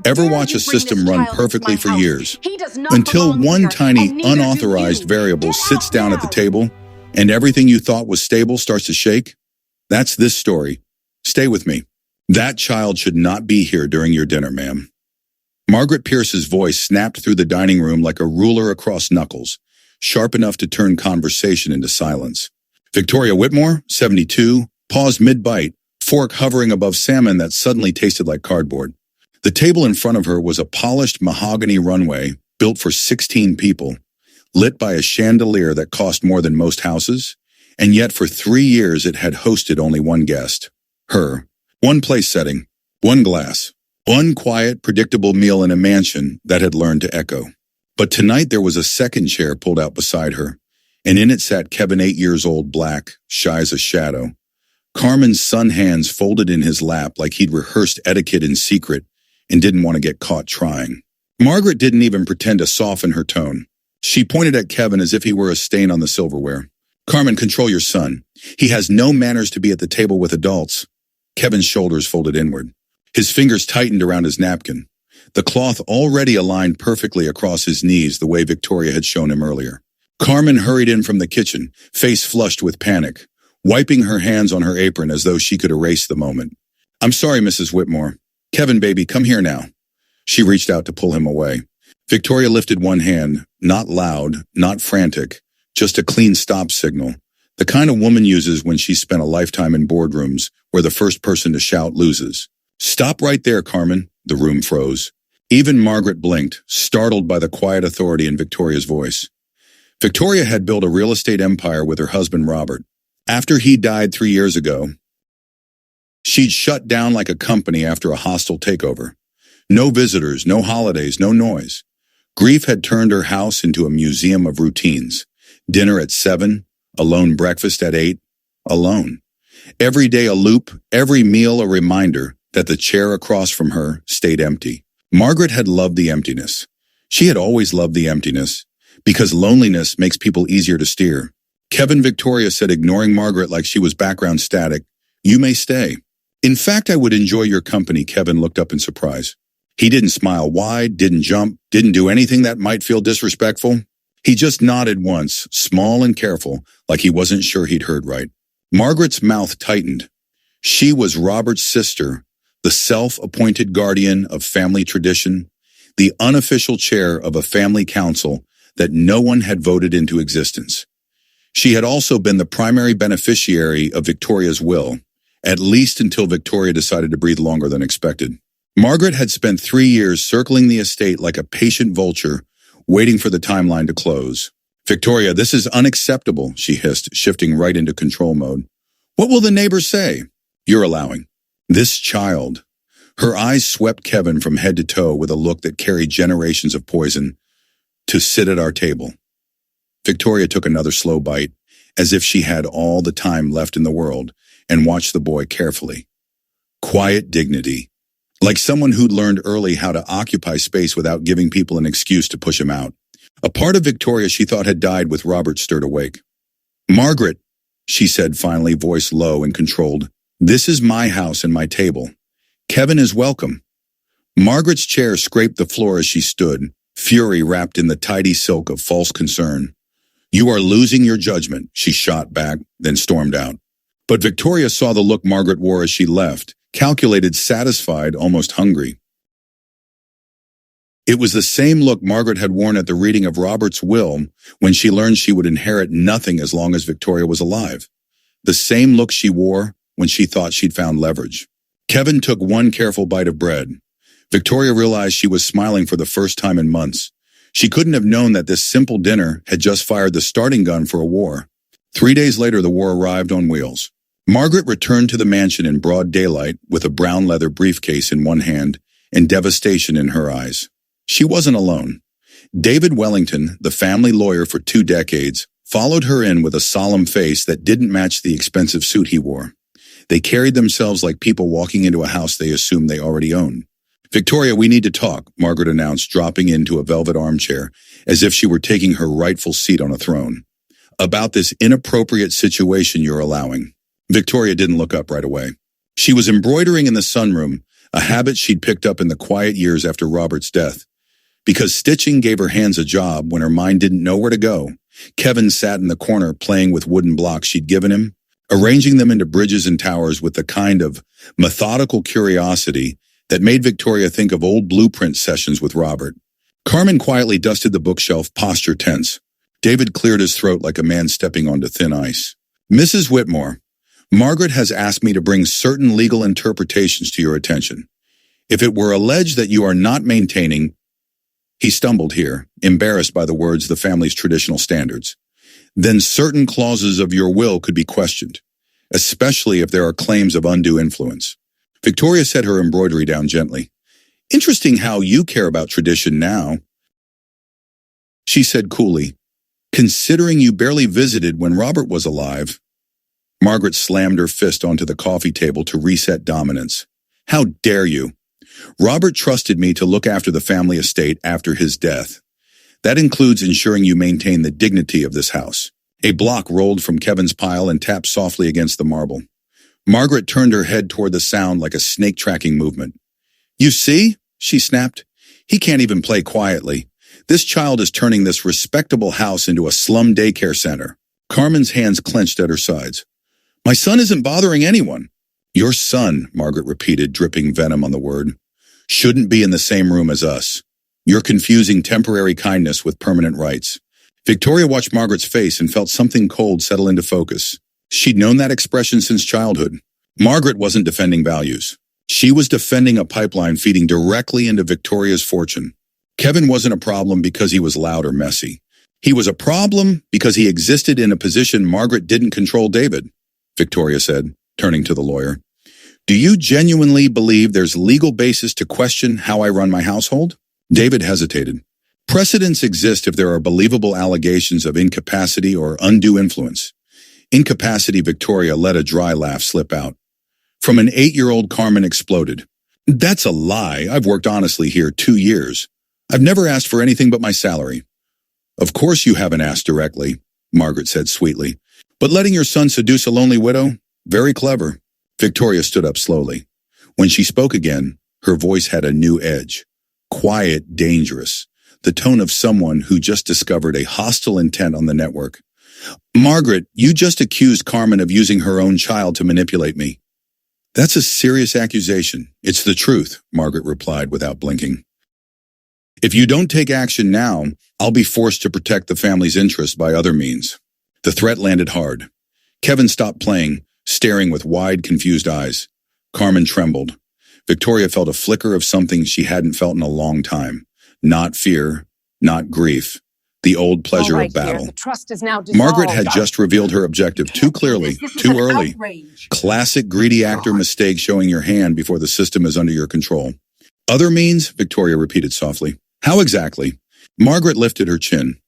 Ever watch a system run perfectly for years, until one tiny unauthorized variable sits down at the table and everything you thought was stable starts to shake? That's this story. Stay with me. That child should not be here during your dinner, ma'am. Margaret Pierce's voice snapped through the dining room like a ruler across knuckles, sharp enough to turn conversation into silence. Victoria Whitmore, 72, paused mid-bite, fork hovering above salmon that suddenly tasted like cardboard. The table in front of her was a polished mahogany runway built for 16 people, lit by a chandelier that cost more than most houses, and yet for 3 years it had hosted only one guest, her. One place setting, one glass, one quiet, predictable meal in a mansion that had learned to echo. But tonight there was a second chair pulled out beside her, and in it sat Kevin, 8 years old, black, shy as a shadow. Carmen's sun hands folded in his lap like he'd rehearsed etiquette in secret and didn't want to get caught trying. Margaret didn't even pretend to soften her tone. She pointed at Kevin as if he were a stain on the silverware. Carmen, control your son. He has no manners to be at the table with adults. Kevin's shoulders folded inward. His fingers tightened around his napkin, the cloth already aligned perfectly across his knees the way Victoria had shown him earlier. Carmen hurried in from the kitchen, face flushed with panic, wiping her hands on her apron as though she could erase the moment. I'm sorry, Mrs. Whitmore. Kevin, baby, come here now. She reached out to pull him away. Victoria lifted one hand, not loud, not frantic, just a clean stop signal, the kind a woman uses when she's spent a lifetime in boardrooms where the first person to shout loses. Stop right there, Carmen. The room froze. Even Margaret blinked, startled by the quiet authority in Victoria's voice. Victoria had built a real estate empire with her husband, Robert. After he died 3 years ago, she'd shut down like a company after a hostile takeover. No visitors, no holidays, no noise. Grief had turned her house into a museum of routines. Dinner at 7, a lone breakfast at 8, alone. Every day a loop, every meal a reminder that the chair across from her stayed empty. Margaret had loved the emptiness. She had always loved the emptiness, because loneliness makes people easier to steer. Kevin, Victoria said, ignoring Margaret like she was background static, "You may stay." "In fact, I would enjoy your company." Kevin looked up in surprise. He didn't smile wide, didn't jump, didn't do anything that might feel disrespectful. He just nodded once, small and careful, like he wasn't sure he'd heard right. Margaret's mouth tightened. She was Robert's sister, the self-appointed guardian of family tradition, the unofficial chair of a family council that no one had voted into existence. She had also been the primary beneficiary of Victoria's will, at least until Victoria decided to breathe longer than expected. Margaret had spent 3 years circling the estate like a patient vulture, waiting for the timeline to close. "Victoria, this is unacceptable," she hissed, shifting right into control mode. "What will the neighbors say?" "You're allowing this child." Her eyes swept Kevin from head to toe with a look that carried generations of poison, "to sit at our table." Victoria took another slow bite, as if she had all the time left in the world, and watched the boy carefully. Quiet dignity, like someone who'd learned early how to occupy space without giving people an excuse to push him out. A part of Victoria she thought had died with Robert stirred awake. "Margaret," she said finally, voice low and controlled, "this is my house and my table. Kevin is welcome." Margaret's chair scraped the floor as she stood, fury wrapped in the tidy silk of false concern. "You are losing your judgment," she shot back, then stormed out. But Victoria saw the look Margaret wore as she left, calculated, satisfied, almost hungry. It was the same look Margaret had worn at the reading of Robert's will when she learned she would inherit nothing as long as Victoria was alive. The same look she wore when she thought she'd found leverage. Kevin took one careful bite of bread. Victoria realized she was smiling for the first time in months. She couldn't have known that this simple dinner had just fired the starting gun for a war. 3 days later, the war arrived on wheels. Margaret returned to the mansion in broad daylight with a brown leather briefcase in one hand and devastation in her eyes. She wasn't alone. David Wellington, the family lawyer for 2 decades, followed her in with a solemn face that didn't match the expensive suit he wore. They carried themselves like people walking into a house they assumed they already owned. "Victoria, we need to talk," Margaret announced, dropping into a velvet armchair, as if she were taking her rightful seat on a throne. "About this inappropriate situation you're allowing." Victoria didn't look up right away. She was embroidering in the sunroom, a habit she'd picked up in the quiet years after Robert's death. Because stitching gave her hands a job when her mind didn't know where to go, Kevin sat in the corner playing with wooden blocks she'd given him, arranging them into bridges and towers with the kind of methodical curiosity that made Victoria think of old blueprint sessions with Robert. Carmen quietly dusted the bookshelf, posture tense. David cleared his throat like a man stepping onto thin ice. Mrs. Whitmore, Margaret has asked me to bring certain legal interpretations to your attention. If it were alleged that you are not maintaining— He stumbled here, embarrassed by the words the family's traditional standards. Then certain clauses of your will could be questioned, especially if there are claims of undue influence. Victoria set her embroidery down gently. Interesting how you care about tradition now, she said coolly, considering you barely visited when Robert was alive. Margaret slammed her fist onto the coffee table to reset dominance. How dare you? Robert trusted me to look after the family estate after his death. That includes ensuring you maintain the dignity of this house. A block rolled from Kevin's pile and tapped softly against the marble. Margaret turned her head toward the sound like a snake-tracking movement. You see, she snapped. He can't even play quietly. This child is turning this respectable house into a slum daycare center. Carmen's hands clenched at her sides. My son isn't bothering anyone. Your son, Margaret repeated, dripping venom on the word, shouldn't be in the same room as us. You're confusing temporary kindness with permanent rights. Victoria watched Margaret's face and felt something cold settle into focus. She'd known that expression since childhood. Margaret wasn't defending values. She was defending a pipeline feeding directly into Victoria's fortune. Kevin wasn't a problem because he was loud or messy. He was a problem because he existed in a position Margaret didn't control David, Victoria said, turning to the lawyer. Do you genuinely believe there's legal basis to question how I run my household? David hesitated. Precedents exist if there are believable allegations of incapacity or undue influence. Incapacity, Victoria let a dry laugh slip out. From an 8-year-old, Carmen exploded. That's a lie. I've worked honestly here 2 years. I've never asked for anything but my salary. Of course you haven't asked directly, Margaret said sweetly. But letting your son seduce a lonely widow? Very clever. Victoria stood up slowly. When she spoke again, her voice had a new edge. Quiet, dangerous. The tone of someone who just discovered a hostile intent on the network. Margaret, you just accused Carmen of using her own child to manipulate me. That's a serious accusation. It's the truth, Margaret replied without blinking. If you don't take action now, I'll be forced to protect the family's interests by other means. The threat landed hard. Kevin stopped playing, staring with wide, confused eyes. Carmen trembled. Victoria felt a flicker of something she hadn't felt in a long time. Not fear, not grief. The old pleasure of battle. The trust is now Margaret had just revealed her objective too clearly, too early. Outrage. Classic greedy actor mistake, showing your hand before the system is under your control. Other means, Victoria repeated softly. How exactly? Margaret lifted her chin.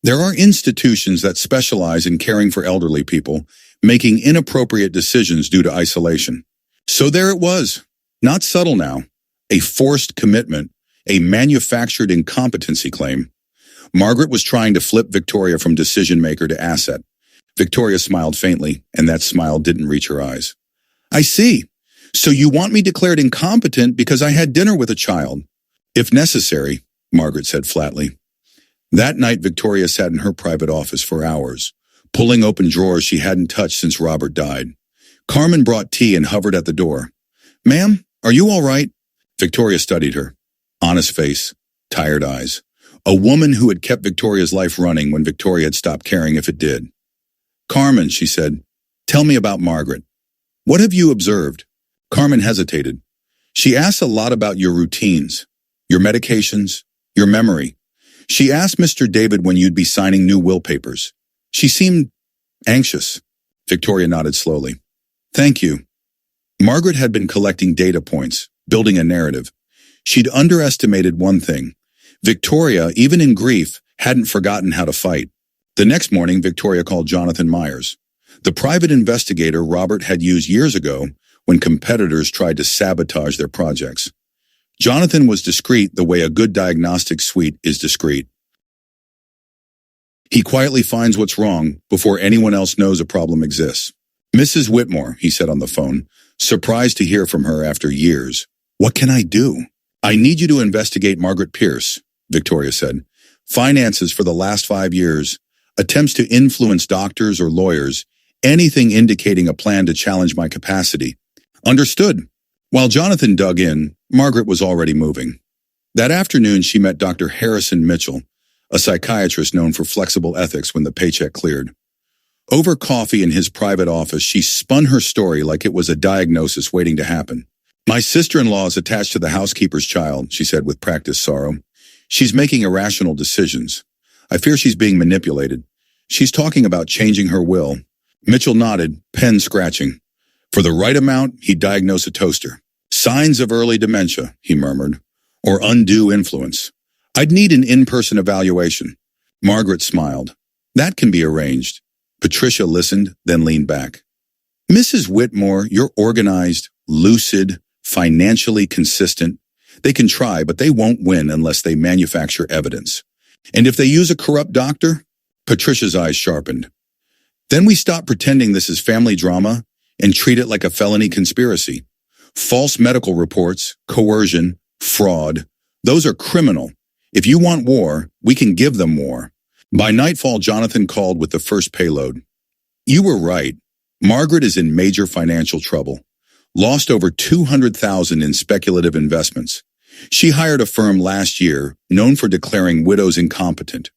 There are institutions that specialize in caring for elderly people, making inappropriate decisions due to isolation. So there it was. Not subtle now. A forced commitment, a manufactured incompetency claim. Margaret was trying to flip Victoria from decision-maker to asset. Victoria smiled faintly, and that smile didn't reach her eyes. I see. So you want me declared incompetent because I had dinner with a child? If necessary, Margaret said flatly. That night, Victoria sat in her private office for hours, pulling open drawers she hadn't touched since Robert died. Carmen brought tea and hovered at the door. Ma'am, are you all right? Victoria studied her. Honest face, tired eyes. A woman who had kept Victoria's life running when Victoria had stopped caring if it did. Carmen, she said, tell me about Margaret. What have you observed? Carmen hesitated. She asked a lot about your routines, your medications, your memory. She asked Mr. David when you'd be signing new will papers. She seemed anxious. Victoria nodded slowly. Thank you. Margaret had been collecting data points, building a narrative. She'd underestimated one thing. Victoria, even in grief, hadn't forgotten how to fight. The next morning, Victoria called Jonathan Myers, the private investigator Robert had used years ago when competitors tried to sabotage their projects. Jonathan was discreet the way a good diagnostic suite is discreet. He quietly finds what's wrong before anyone else knows a problem exists. Mrs. Whitmore, he said on the phone, surprised to hear from her after years. What can I do? I need you to investigate Margaret Pierce, Victoria said. Finances for the last 5 years, attempts to influence doctors or lawyers, anything indicating a plan to challenge my capacity. Understood. While Jonathan dug in, Margaret was already moving. That afternoon, she met Dr. Harrison Mitchell, a psychiatrist known for flexible ethics when the paycheck cleared. Over coffee in his private office, she spun her story like it was a diagnosis waiting to happen. My sister-in-law is attached to the housekeeper's child, she said with practiced sorrow. She's making irrational decisions. I fear she's being manipulated. She's talking about changing her will. Mitchell nodded, pen scratching. For the right amount, he'd diagnose a toaster. Signs of early dementia, he murmured, or undue influence. I'd need an in-person evaluation. Margaret smiled. That can be arranged. Patricia listened, then leaned back. Mrs. Whitmore, you're organized, lucid, financially consistent. They can try, but they won't win unless they manufacture evidence. And if they use a corrupt doctor? Patricia's eyes sharpened. Then we stop pretending this is family drama and treat it like a felony conspiracy. False medical reports, coercion, fraud, those are criminal. If you want war, we can give them war. By nightfall, Jonathan called with the first payload. You were right. Margaret is in major financial trouble. Lost over $200,000 in speculative investments. She hired a firm last year known for declaring widows incompetent.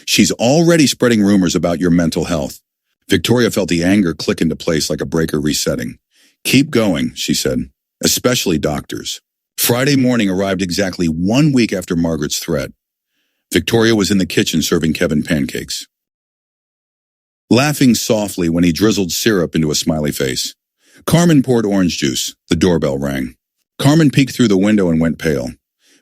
She's already spreading rumors about your mental health. Victoria felt the anger click into place like a breaker resetting. Keep going, she said, especially doctors. Friday morning arrived exactly 1 week after Margaret's threat. Victoria was in the kitchen serving Kevin pancakes, laughing softly when he drizzled syrup into a smiley face. Carmen poured orange juice. The doorbell rang. Carmen peeked through the window and went pale.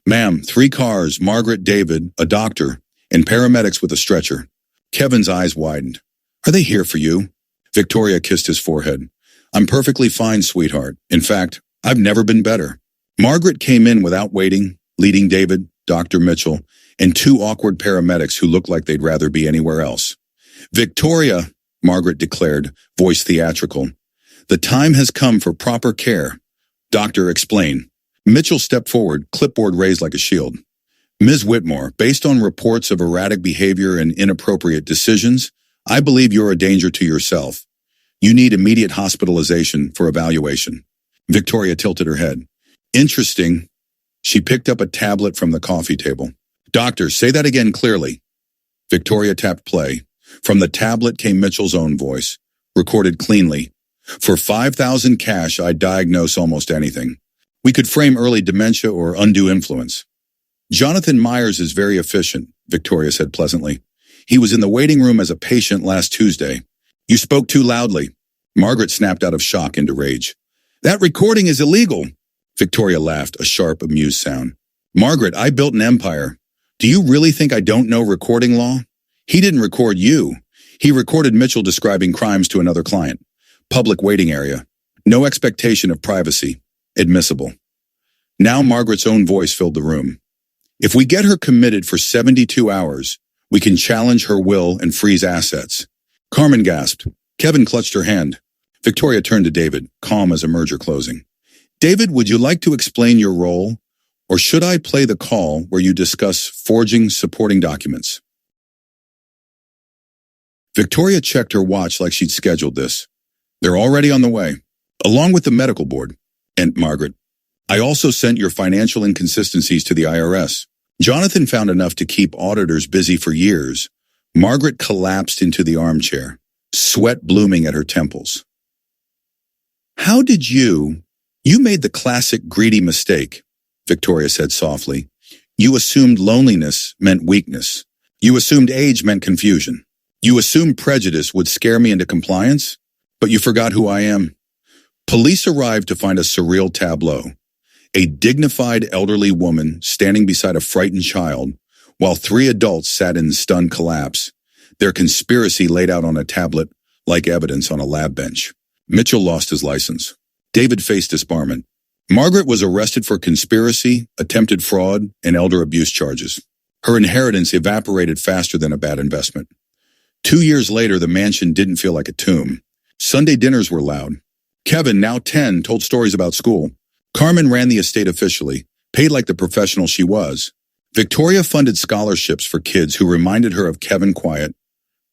Ma'am, 3 cars, Margaret, David, a doctor, and paramedics with a stretcher. Kevin's eyes widened. Are they here for you? Victoria kissed his forehead. I'm perfectly fine, sweetheart. In fact, I've never been better. Margaret came in without waiting, leading David, Dr. Mitchell, and 2 awkward paramedics who looked like they'd rather be anywhere else. Victoria, Margaret declared, voice theatrical. The time has come for proper care. Doctor, explain. Mitchell stepped forward, clipboard raised like a shield. Ms. Whitmore, based on reports of erratic behavior and inappropriate decisions, I believe you're a danger to yourself. You need immediate hospitalization for evaluation. Victoria tilted her head. Interesting. She picked up a tablet from the coffee table. Doctor, say that again clearly. Victoria tapped play. From the tablet came Mitchell's own voice, recorded cleanly. For $5,000 cash, I'd diagnose almost anything. We could frame early dementia or undue influence. Jonathan Myers is very efficient, Victoria said pleasantly. He was in the waiting room as a patient last Tuesday. You spoke too loudly. Margaret snapped out of shock into rage. That recording is illegal. Victoria laughed, a sharp, amused sound. Margaret, I built an empire. Do you really think I don't know recording law? He didn't record you. He recorded Mitchell describing crimes to another client. Public waiting area. No expectation of privacy. Admissible. Now Margaret's own voice filled the room. If we get her committed for 72 hours, we can challenge her will and freeze assets. Carmen gasped. Kevin clutched her hand. Victoria turned to David, calm as a merger closing. David, would you like to explain your role? Or should I play the call where you discuss forging supporting documents? Victoria checked her watch like she'd scheduled this. They're already on the way, along with the medical board. And Margaret, I also sent your financial inconsistencies to the IRS. Jonathan found enough to keep auditors busy for years. Margaret collapsed into the armchair, sweat blooming at her temples. How did you made the classic greedy mistake, Victoria said softly. You assumed loneliness meant weakness. You assumed age meant confusion. You assumed prejudice would scare me into compliance, but you forgot who I am. Police arrived to find a surreal tableau. A dignified elderly woman standing beside a frightened child, while 3 adults sat in stunned collapse, their conspiracy laid out on a tablet like evidence on a lab bench. Mitchell lost his license. David faced disbarment. Margaret was arrested for conspiracy, attempted fraud, and elder abuse charges. Her inheritance evaporated faster than a bad investment. 2 years later, the mansion didn't feel like a tomb. Sunday dinners were loud. Kevin, now 10, told stories about school. Carmen ran the estate officially, paid like the professional she was. Victoria funded scholarships for kids who reminded her of Kevin Quiet,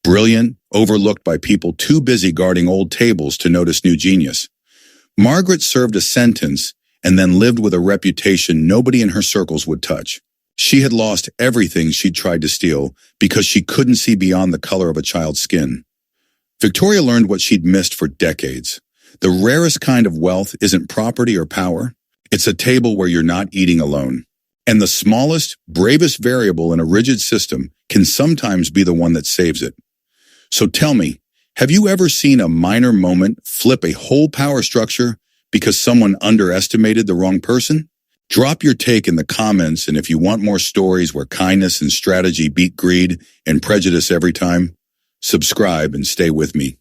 brilliant, overlooked by people too busy guarding old tables to notice new genius. Margaret served a sentence and then lived with a reputation nobody in her circles would touch. She had lost everything she'd tried to steal because she couldn't see beyond the color of a child's skin. Victoria learned what she'd missed for decades. The rarest kind of wealth isn't property or power. It's a table where you're not eating alone. And the smallest, bravest variable in a rigid system can sometimes be the one that saves it. So tell me, have you ever seen a minor moment flip a whole power structure because someone underestimated the wrong person? Drop your take in the comments, and if you want more stories where kindness and strategy beat greed and prejudice every time, subscribe and stay with me.